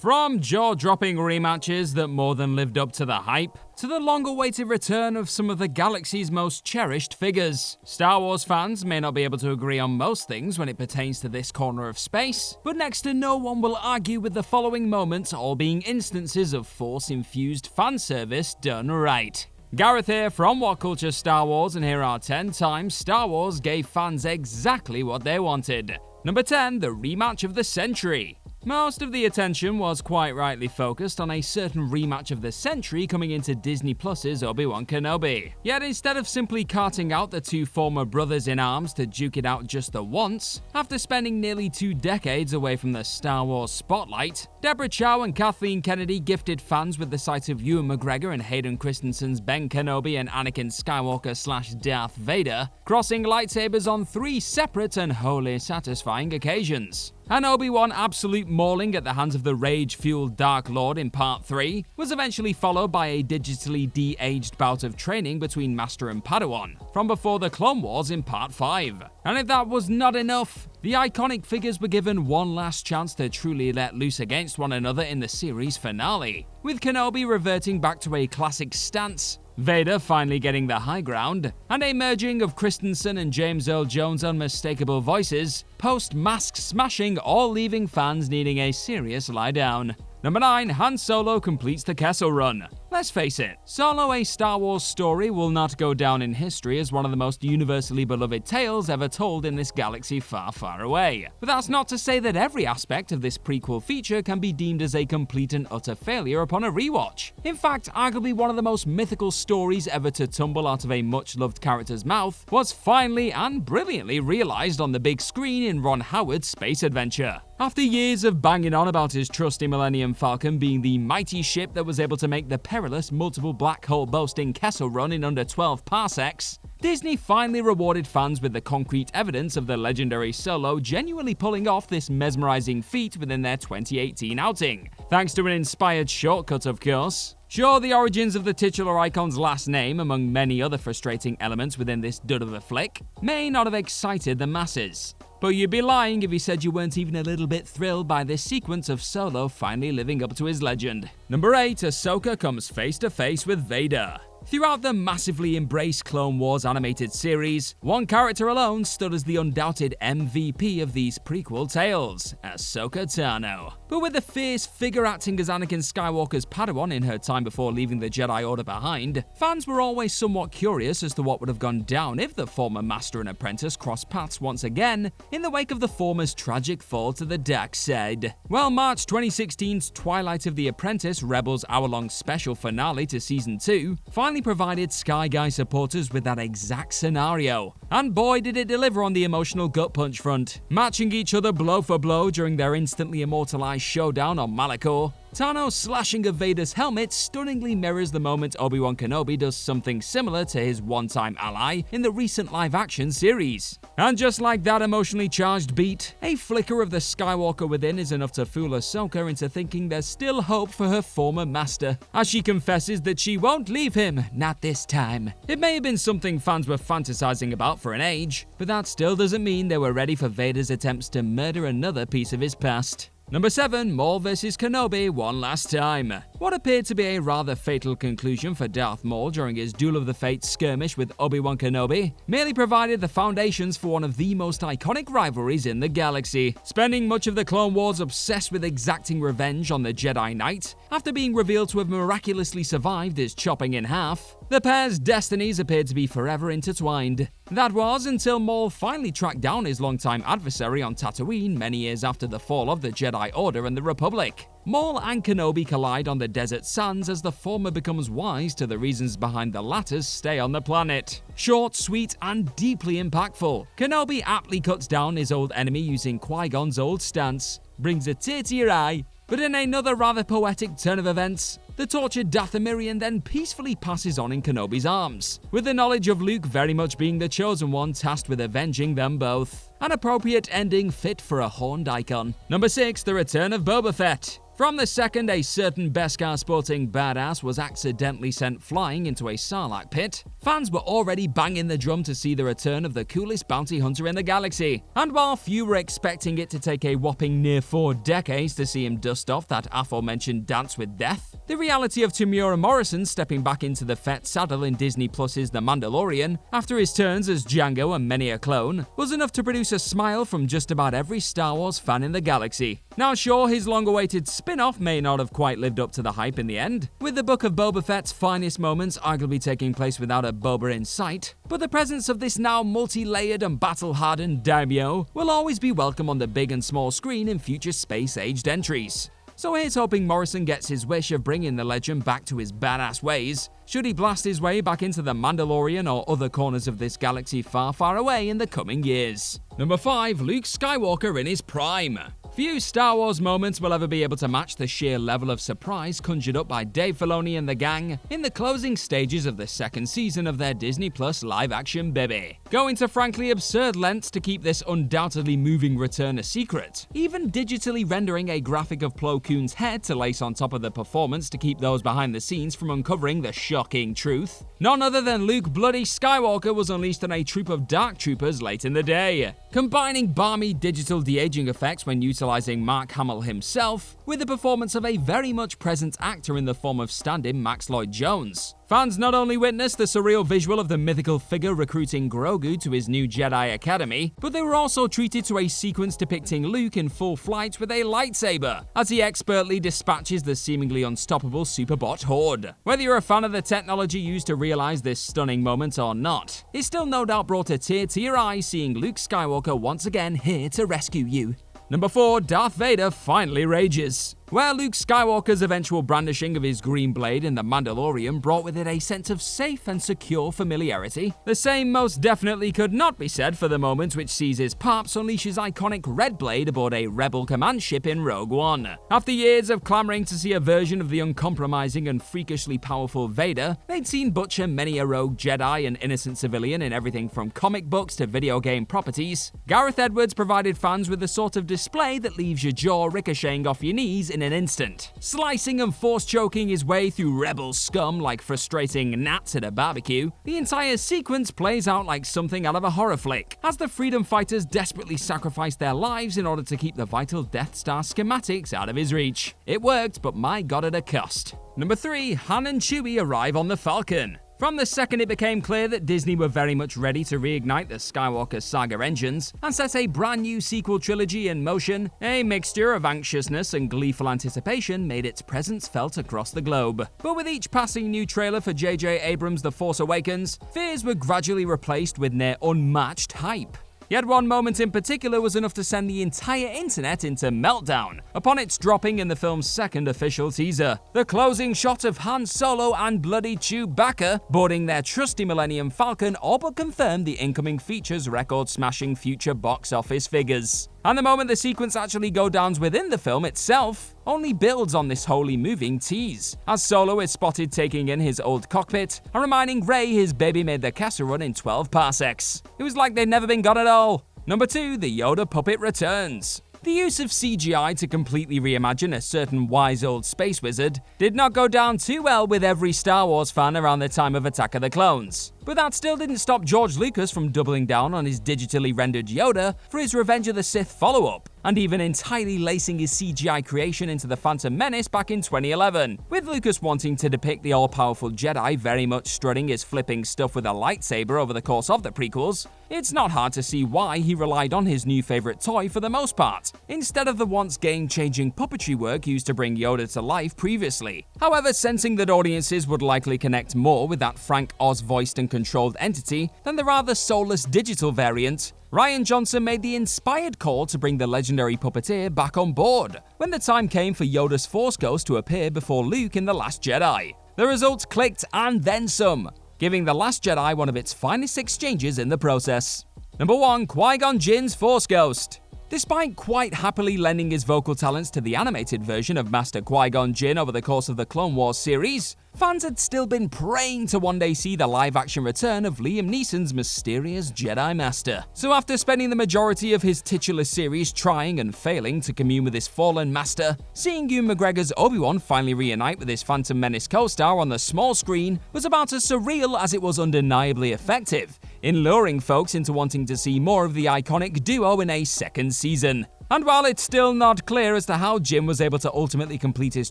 From jaw-dropping rematches that more than lived up to the hype, to the long-awaited return of some of the galaxy's most cherished figures. Star Wars fans may not be able to agree on most things when it pertains to this corner of space, but next to no one will argue with the following moments all being instances of Force-infused fan service done right. Gareth here from What Culture Star Wars, and here are 10 times Star Wars gave fans exactly what they wanted. Number 10, the rematch of the century. Most of the attention was quite rightly focused on a certain rematch of the century coming into Disney Plus's Obi-Wan Kenobi. Yet instead of simply carting out the two former brothers in arms to duke it out just the once, after spending nearly 2 decades away from the Star Wars spotlight, Deborah Chow and Kathleen Kennedy gifted fans with the sight of Ewan McGregor and Hayden Christensen's Ben Kenobi and Anakin Skywalker / Darth Vader crossing lightsabers on 3 separate and wholly satisfying occasions. An Obi-Wan absolute mauling at the hands of the rage-fueled Dark Lord in Part 3 was eventually followed by a digitally de-aged bout of training between Master and Padawan from before the Clone Wars in Part 5. And if that was not enough, the iconic figures were given one last chance to truly let loose against one another in the series finale, with Kenobi reverting back to a classic stance, Vader finally getting the high ground, and a merging of Christensen and James Earl Jones' unmistakable voices, post-mask smashing, all leaving fans needing a serious lie down. Number 9, Han Solo completes the Kessel Run. Let's face it, Solo: A Star Wars Story will not go down in history as one of the most universally beloved tales ever told in this galaxy far, far away. But that's not to say that every aspect of this prequel feature can be deemed as a complete and utter failure upon a rewatch. In fact, arguably one of the most mythical stories ever to tumble out of a much-loved character's mouth was finally and brilliantly realized on the big screen in Ron Howard's space adventure. After years of banging on about his trusty Millennium Falcon being the mighty ship that was able to make the perilous multiple black hole boasting Kessel Run in under 12 parsecs, Disney finally rewarded fans with the concrete evidence of the legendary Solo genuinely pulling off this mesmerizing feat within their 2018 outing, thanks to an inspired shortcut of course. Sure, the origins of the titular icon's last name, among many other frustrating elements within this dud of a flick, may not have excited the masses. But you'd be lying if you said you weren't even a little bit thrilled by this sequence of Solo finally living up to his legend. Number 8, Ahsoka comes face to face with Vader. Throughout the massively embraced Clone Wars animated series, one character alone stood as the undoubted MVP of these prequel tales, Ahsoka Tano. But with the fierce figure acting as Anakin Skywalker's Padawan in her time before leaving the Jedi Order behind, fans were always somewhat curious as to what would have gone down if the former master and apprentice crossed paths once again in the wake of the former's tragic fall to the dark side. Well, March 2016's Twilight of the Apprentice Rebels hour-long special finale to Season 2 finally provided Sky Guy supporters with that exact scenario. And boy did it deliver on the emotional gut punch front. Matching each other blow for blow during their instantly immortalized showdown on Malachor, Tano's slashing of Vader's helmet stunningly mirrors the moment Obi-Wan Kenobi does something similar to his one-time ally in the recent live-action series. And just like that emotionally charged beat, a flicker of the Skywalker within is enough to fool Ahsoka into thinking there's still hope for her former master, as she confesses that she won't leave him, not this time. It may have been something fans were fantasizing about for an age, but that still doesn't mean they were ready for Vader's attempts to murder another piece of his past. Number 7, Maul vs Kenobi one last time. What appeared to be a rather fatal conclusion for Darth Maul during his Duel of the Fates skirmish with Obi-Wan Kenobi merely provided the foundations for one of the most iconic rivalries in the galaxy. Spending much of the Clone Wars obsessed with exacting revenge on the Jedi Knight, after being revealed to have miraculously survived his chopping in half, the pair's destinies appeared to be forever intertwined. That was until Maul finally tracked down his longtime adversary on Tatooine many years after the fall of the Jedi Order and the Republic. Maul and Kenobi collide on the desert sands as the former becomes wise to the reasons behind the latter's stay on the planet. Short, sweet, and deeply impactful, Kenobi aptly cuts down his old enemy using Qui-Gon's old stance. Brings a tear to your eye. But in another rather poetic turn of events, the tortured Dathomirian then peacefully passes on in Kenobi's arms, with the knowledge of Luke very much being the chosen one tasked with avenging them both. An appropriate ending fit for a horned icon. Number 6, the return of Boba Fett. From the second a certain Beskar sporting badass was accidentally sent flying into a Sarlacc pit, fans were already banging the drum to see the return of the coolest bounty hunter in the galaxy. And while few were expecting it to take a whopping near 4 decades to see him dust off that aforementioned dance with death, the reality of Temuera Morrison stepping back into the FETT saddle in Disney Plus's The Mandalorian after his turns as Django and many a clone was enough to produce a smile from just about every Star Wars fan in the galaxy. Now sure, his long-awaited spin-off may not have quite lived up to the hype in the end, with the Book of Boba Fett's finest moments arguably taking place without a Boba in sight, but the presence of this now multi-layered and battle-hardened daimyo will always be welcome on the big and small screen in future space-aged entries. So here's hoping Morrison gets his wish of bringing the legend back to his badass ways, should he blast his way back into the Mandalorian or other corners of this galaxy far, far away in the coming years. Number 5. Luke Skywalker in his prime. Few Star Wars moments will ever be able to match the sheer level of surprise conjured up by Dave Filoni and the gang in the closing stages of the second season of their Disney Plus live-action baby. Going to frankly absurd lengths to keep this undoubtedly moving return a secret, even digitally rendering a graphic of Plo Koon's head to lace on top of the performance to keep those behind the scenes from uncovering the shocking truth. None other than Luke Bloody Skywalker was unleashed on a troop of dark troopers late in the day, combining balmy digital de-aging effects when utilizing Mark Hamill himself with the performance of a very much present actor in the form of stand-in Max Lloyd-Jones. Fans not only witnessed the surreal visual of the mythical figure recruiting Grogu to his new Jedi Academy, but they were also treated to a sequence depicting Luke in full flight with a lightsaber, as he expertly dispatches the seemingly unstoppable Superbot horde. Whether you're a fan of the technology used to realize this stunning moment or not, it still no doubt brought a tear to your eye seeing Luke Skywalker once again here to rescue you. Number 4. Darth Vader finally rages. Where Luke Skywalker's eventual brandishing of his green blade in The Mandalorian brought with it a sense of safe and secure familiarity, the same most definitely could not be said for the moment which sees his Pops unleash his iconic red blade aboard a Rebel command ship in Rogue One. After years of clamoring to see a version of the uncompromising and freakishly powerful Vader, they'd seen butcher many a rogue Jedi and innocent civilian in everything from comic books to video game properties. Gareth Edwards provided fans with the sort of display that leaves your jaw ricocheting off your knees in an instant, slicing and force-choking his way through rebel scum like frustrating gnats at a barbecue. The entire sequence plays out like something out of a horror flick, as the freedom fighters desperately sacrifice their lives in order to keep the vital Death Star schematics out of his reach. It worked, but my god at a cost. Number 3. Han and Chewie arrive on the Falcon. From the second it became clear that Disney were very much ready to reignite the Skywalker saga engines and set a brand new sequel trilogy in motion, a mixture of anxiousness and gleeful anticipation made its presence felt across the globe. But with each passing new trailer for J.J. Abrams' The Force Awakens, fears were gradually replaced with near unmatched hype. Yet one moment in particular was enough to send the entire internet into meltdown upon its dropping in the film's second official teaser. The closing shot of Han Solo and bloody Chewbacca boarding their trusty Millennium Falcon all but confirmed the incoming feature's record-smashing future box office figures. And the moment the sequence actually goes down within the film itself only builds on this wholly moving tease, as Solo is spotted taking in his old cockpit and reminding Rey his baby made the Kessel Run in 12 parsecs. It was like they'd never been got at all. Number 2. The Yoda puppet returns. The use of CGI to completely reimagine a certain wise old space wizard did not go down too well with every Star Wars fan around the time of Attack of the Clones. But that still didn't stop George Lucas from doubling down on his digitally rendered Yoda for his Revenge of the Sith follow-up, and even entirely lacing his CGI creation into The Phantom Menace back in 2011, with Lucas wanting to depict the all-powerful Jedi very much strutting his flipping stuff with a lightsaber over the course of the prequels. It's not hard to see why he relied on his new favorite toy for the most part, instead of the once game-changing puppetry work used to bring Yoda to life previously. However, sensing that audiences would likely connect more with that Frank Oz-voiced and controlled entity than the rather soulless digital variant, Rian Johnson made the inspired call to bring the legendary puppeteer back on board when the time came for Yoda's Force Ghost to appear before Luke in The Last Jedi. The results clicked and then some, giving The Last Jedi one of its finest exchanges in the process. Number 1. Qui-GON Jinn's Force Ghost. Despite quite happily lending his vocal talents to the animated version of Master Qui-Gon Jinn over the course of the Clone Wars series, fans had still been praying to one day see the live-action return of Liam Neeson's mysterious Jedi Master. So after spending the majority of his titular series trying and failing to commune with his fallen master, seeing Ewan McGregor's Obi-Wan finally reunite with his Phantom Menace co-star on the small screen was about as surreal as it was undeniably effective in luring folks into wanting to see more of the iconic duo in a second season. And while it's still not clear as to how Jim was able to ultimately complete his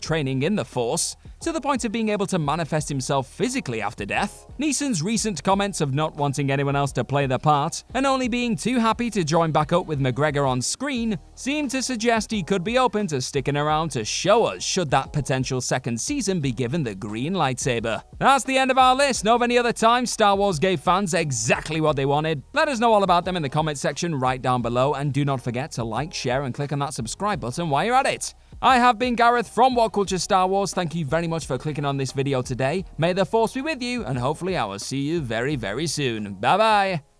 training in the Force, to the point of being able to manifest himself physically after death, Neeson's recent comments of not wanting anyone else to play the part, and only being too happy to join back up with McGregor on screen, seem to suggest he could be open to sticking around to show us should that potential second season be given the green lightsaber. That's the end of our list. Know of any other times Star Wars gave fans exactly what they wanted? Let us know all about them in the comment section right down below, and do not forget to like, share, and click on that subscribe button while you're at it. I have been Gareth from What Culture Star Wars. Thank you very much for clicking on this video today. May the Force be with you, and hopefully I will see you very, very soon. Bye bye.